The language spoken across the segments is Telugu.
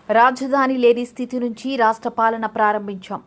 రాజధాని లేని స్థితి నుంచి రాష్ట్ర పాలన ప్రారంభించాం.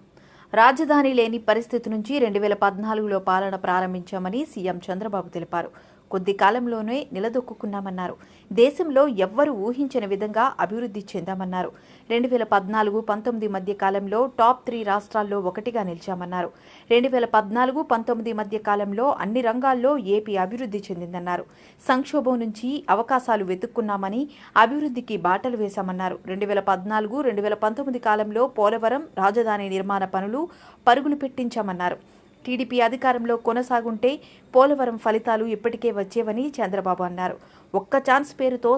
రాజధాని లేని పరిస్థితి నుంచి 2014లో పాలన ప్రారంభించామని సీఎం చంద్రబాబు తెలిపారు. కొద్ది కాలంలోనే నిలదొక్కున్నామన్నారు. దేశంలో ఎవ్వరూ ఊహించని విధంగా అభివృద్ధి చెందామన్నారు. 2014-19 మధ్య కాలంలో టాప్ 3 రాష్ట్రాల్లో ఒకటిగా నిలిచామన్నారు. 2014-19 మధ్య కాలంలో అన్ని రంగాల్లో ఏపీ అభివృద్ధి చెందిందన్నారు. సంక్షోభం నుంచి అవకాశాలు వెతుక్కున్నామని అభివృద్ధికి బాటలు వేశామన్నారు. 2014-2019 కాలంలో పోలవరం రాజధాని నిర్మాణ పనులు పరుగులు పెట్టించామన్నారు. టీడీపీ అధికారంలో కొనసాగుంటే పోలవరం ఫలితాలు ఇప్పటికే వచ్చేవని చంద్రబాబు అన్నారు. ఒక్క ఛాన్స్ పేరుతో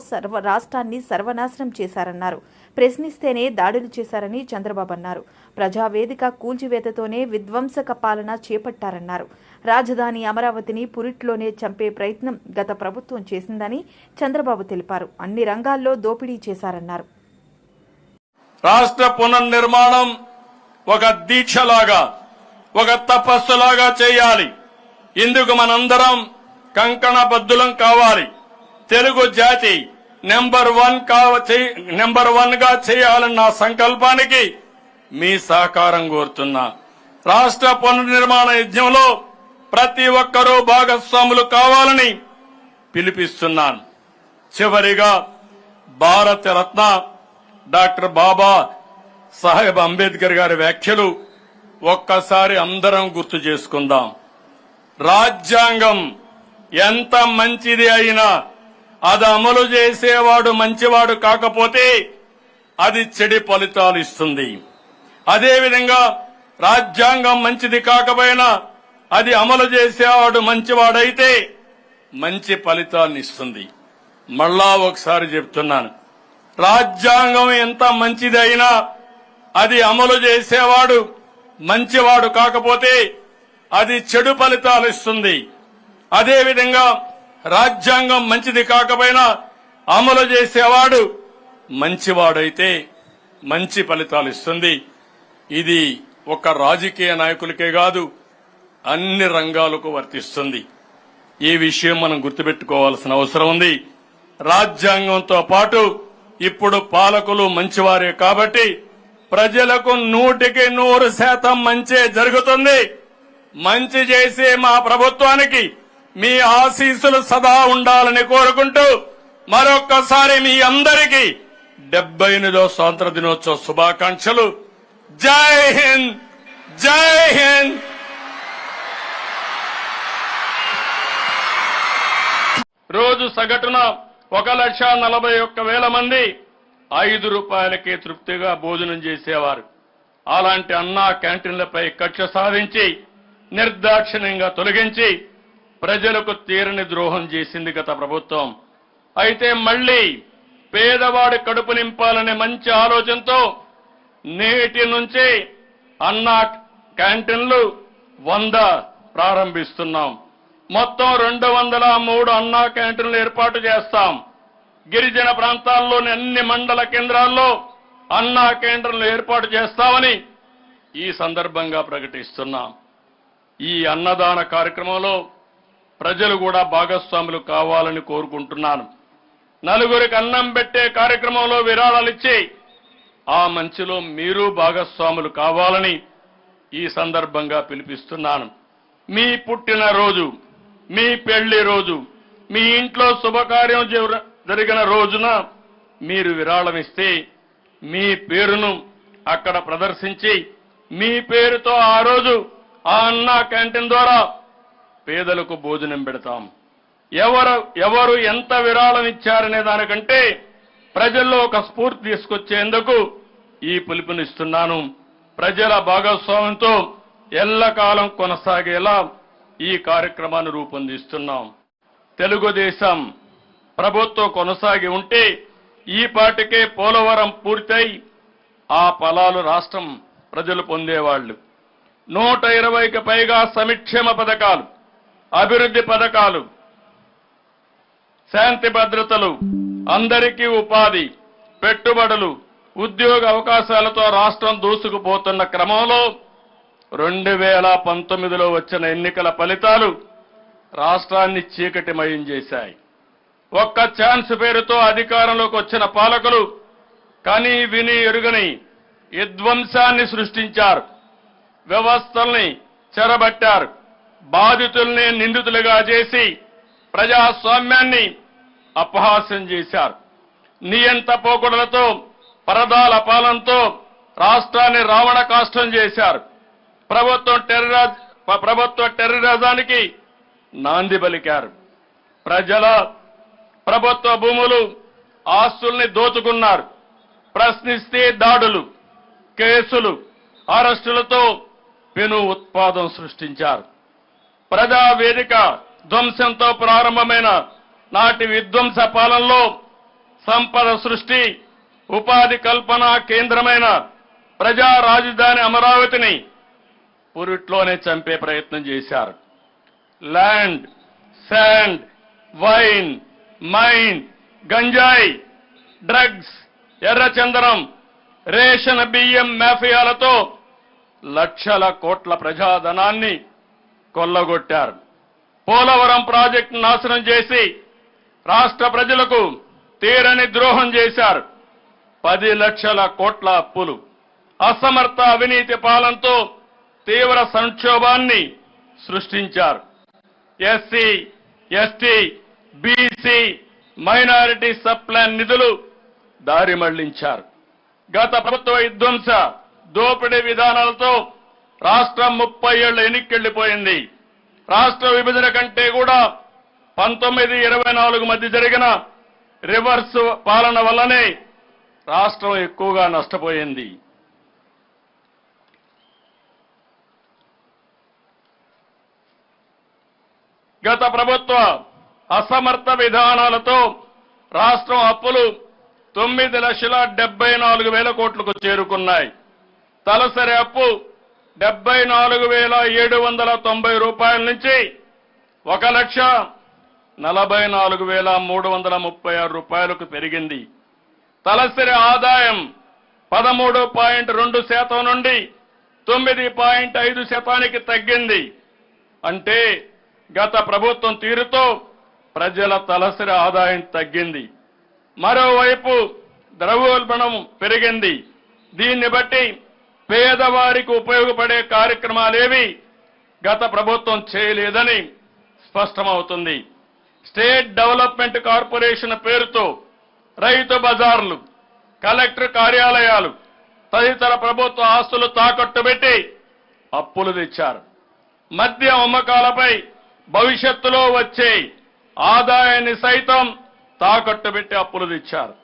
రాష్ట్రాన్ని సర్వనాశనం చేశారన్నారు. ప్రశ్నిస్తేనే దాడులు చేశారని చంద్రబాబు అన్నారు. ప్రజావేదిక కూల్చివేతతోనే విధ్వంసక పాలన చేపట్టారన్నారు. రాజధాని అమరావతిని పురిట్లోనే చంపే ప్రయత్నం గత ప్రభుత్వం చేసిందని చంద్రబాబు తెలిపారు. అన్ని రంగాల్లో దోపిడీ చేశారన్నారు. రాష్ట్ర పునర్నిర్మాణం ఒక దీక్షలాగా, ఒక తపస్సులాగా చేయాలి. ఇందుకు మనందరం కంకణబద్ధులం కావాలి. తెలుగు జాతి నెంబర్ 1 గా చేయాలన్న సంకల్పానికి మీ సహకారం కోరుతున్నా. రాష్ట్ర పునర్నిర్మాణ యజ్ఞంలో ప్రతి ఒక్కరూ భాగస్వాములు కావాలని పిలుపుస్తున్నాను. చివరిగా భారత రత్న డాక్టర్ బాబా సాహెబ్ అంబేద్కర్ గారి వ్యాఖ్యలు ఒక్కసారి అందరం గుర్తు చేసుకుందాం. రాజ్యాంగం ఎంత మంచిది అయినా అది అమలు చేసేవాడు మంచివాడు కాకపోతే అది చెడు ఫలితాలు ఇస్తుంది. అదేవిధంగా రాజ్యాంగం మంచిది కాకపోయినా అది అమలు చేసేవాడు మంచివాడైతే మంచి ఫలితాలను ఇస్తుంది. మళ్ళా ఒకసారి చెప్తున్నాను, రాజ్యాంగం ఎంత మంచిది అయినా అది అమలు చేసేవాడు మంచివాడు కాకపోతే అది చెడు ఫలితాలు ఇస్తుంది. అదేవిధంగా రాజ్యాంగం మంచిది కాకపోయినా అమలు చేసేవాడు మంచివాడైతే మంచి ఫలితాలు ఇస్తుంది. ఇది ఒక రాజకీయ నాయకులకే కాదు, అన్ని రంగాలకు వర్తిస్తుంది. ఈ విషయం మనం గుర్తుపెట్టుకోవాల్సిన అవసరం ఉంది. రాజ్యాంగంతో పాటు ఇప్పుడు పాలకులు మంచివారే కాబట్టి ప్రజలకు 100% మంచే జరుగుతుంది. మంచి చేసే మా ప్రభుత్వానికి మీ ఆశీస్సులు సదా ఉండాలని కోరుకుంటూ మరొక్కసారి మీ అందరికీ 78వ స్వాతంత్ర దినోత్సవ శుభాకాంక్షలు. జై హింద్, జై హింద్. రోజు సగటున 1,41,000 మంది 5 రూపాయలకే తృప్తిగా భోజనం చేసేవారు. అలాంటి అన్నా క్యాంటీన్లపై కక్ష సాధించి నిర్దాక్షిణ్యంగా తొలగించి ప్రజలకు తీరని ద్రోహం చేసింది గత ప్రభుత్వం. అయితే మళ్లీ పేదవాడి కడుపు నింపాలనే మంచి ఆలోచనతో నేటి నుంచి అన్నా క్యాంటీన్లు 100 ప్రారంభిస్తున్నాం. మొత్తం 203 అన్నా క్యాంటీన్లు ఏర్పాటు చేస్తాం. గిరిజన ప్రాంతాల్లోని అన్ని మండల కేంద్రాల్లో అన్నా కేంద్రాలు ఏర్పాటు చేస్తామని ఈ సందర్భంగా ప్రకటిస్తున్నాం. ఈ అన్నదాన కార్యక్రమంలో ప్రజలు కూడా భాగస్వాములు కావాలని కోరుకుంటున్నాను. నలుగురికి అన్నం పెట్టే కార్యక్రమంలో విరాళాలిచ్చి ఆ మంచిలో మీరు భాగస్వాములు కావాలని ఈ సందర్భంగా పిలుపుస్తున్నాను. మీ పుట్టినరోజు, మీ పెళ్లి రోజు, మీ ఇంట్లో శుభకార్యం జరిగిన రోజున మీరు విరాళం ఇస్తే మీ పేరును అక్కడ ప్రదర్శించి మీ పేరుతో ఆ రోజు ఆ అన్నా క్యాంటీన్ ద్వారా పేదలకు భోజనం పెడతాం. ఎవరు ఎంత విరాళం ఇచ్చారనే దానికంటే ప్రజల్లో ఒక స్ఫూర్తి తీసుకొచ్చేందుకు ఈ పిలుపునిస్తున్నాను. ప్రజల భాగస్వామ్యంతో ఎల్లకాలం కొనసాగేలా ఈ కార్యక్రమాన్ని రూపొందిస్తున్నాం. తెలుగుదేశం ప్రభుత్వం కొనసాగి ఉంటే ఈ పాటికే పోలవరం పూర్తయి ఆ ఫలాలు రాష్ట్రం ప్రజలు పొందేవాళ్లు. 120కి పైగా సంక్షేమ పథకాలు, అభివృద్ధి పథకాలు, శాంతి భద్రతలు, అందరికీ ఉపాధి, పెట్టుబడులు, ఉద్యోగ అవకాశాలతో రాష్ట్రం దూసుకుపోతున్న క్రమంలో 2019లో వచ్చిన ఎన్నికల ఫలితాలు రాష్ట్రాన్ని చీకటిమయం చేశాయి. ఒక్క ఛాన్స్ పేరుతో అధికారంలోకి వచ్చిన పాలకులు కని విని ఎరుగని విధ్వంసాన్ని సృష్టించారు. వ్యవస్థల్ని చెరబట్టారు. బాధితుల్ని నిందితులుగా చేసి ప్రజాస్వామ్యాన్ని అపహాస్యం చేశారు. నియంత పోకడలతో పరదాల పాలనతో రాష్ట్రాన్ని రావణ కాష్టం చేశారు. ప్రభుత్వ టెర్రరిజానికి నాంది పలికారు. ప్రజల ప్రభుత్వ భూములు ఆస్తుల్ని దోచుకున్నారు. ప్రశ్నిస్తే దాడులు, కేసులు, అరెస్టులతో పెను ఉత్పాదం సృష్టించారు. ప్రజావేదిక ధ్వంసంతో ప్రారంభమైన నాటి విధ్వంస పాలనలో సంపద సృష్టి, ఉపాధి కల్పన కేంద్రమైన ప్రజా రాజధాని అమరావతిని పురిట్లోనే చంపే ప్రయత్నం చేశారు. ల్యాండ్, శాండ్, వైన్, మైన్, గంజాయి, డ్రగ్స్, ఎర్రచందనం, రేషన్ బియ్యం మాఫియాలతో లక్షల కోట్ల ప్రజాధనాన్ని కొల్లగొట్టారు. పోలవరం ప్రాజెక్టు నాశనం చేసి రాష్ట్ర ప్రజలకు తీరని ద్రోహం చేశారు. 10 లక్షల కోట్ల అప్పులు, అసమర్థ అవినీతి పాలనతో తీవ్ర సంక్షోభాన్ని సృష్టించారు. SC, ST, BC, minority sub plan నిధులు దారి మళ్లించారు. గత ప్రభుత్వ విధ్వంస దోపిడీ విధానాలతో రాష్ట్రం 30 ఏళ్ల ఎన్నికెళ్లిపోయింది. రాష్ట్ర విభజన కంటే కూడా 1924 మధ్య జరిగిన రివర్స్ పాలన వల్లనే రాష్ట్రం ఎక్కువగా నష్టపోయింది. గత ప్రభుత్వ అసమర్థ విధానాలతో రాష్ట్రం అప్పులు 9,74,000 కోట్లకు చేరుకున్నాయి. తలసరి అప్పు 74,790 రూపాయల నుంచి 1,44,336 రూపాయలకు పెరిగింది. తలసరి ఆదాయం 13.2% నుండి 9.5% తగ్గింది. అంటే గత ప్రభుత్వం తీరుతో ప్రజల తలసరి ఆదాయం తగ్గింది. మరోవైపు ద్రవ్యోల్బణం పెరిగింది. దీన్ని బట్టి పేదవారికి ఉపయోగపడే కార్యక్రమాలేవి గత ప్రభుత్వం చేయలేదని స్పష్టమవుతుంది. స్టేట్ డెవలప్మెంట్ కార్పొరేషన్ పేరుతో రైతు బజార్లు, కలెక్టర్ కార్యాలయాలు తదితర ప్రభుత్వ ఆస్తులు తాకట్టు పెట్టి అప్పులు తెచ్చారు. మద్యం అమ్మకాలపై భవిష్యత్తులో వచ్చే ఆదాయాన్ని సైతం తాకట్టు పెట్టి అప్పులు తెచ్చారు.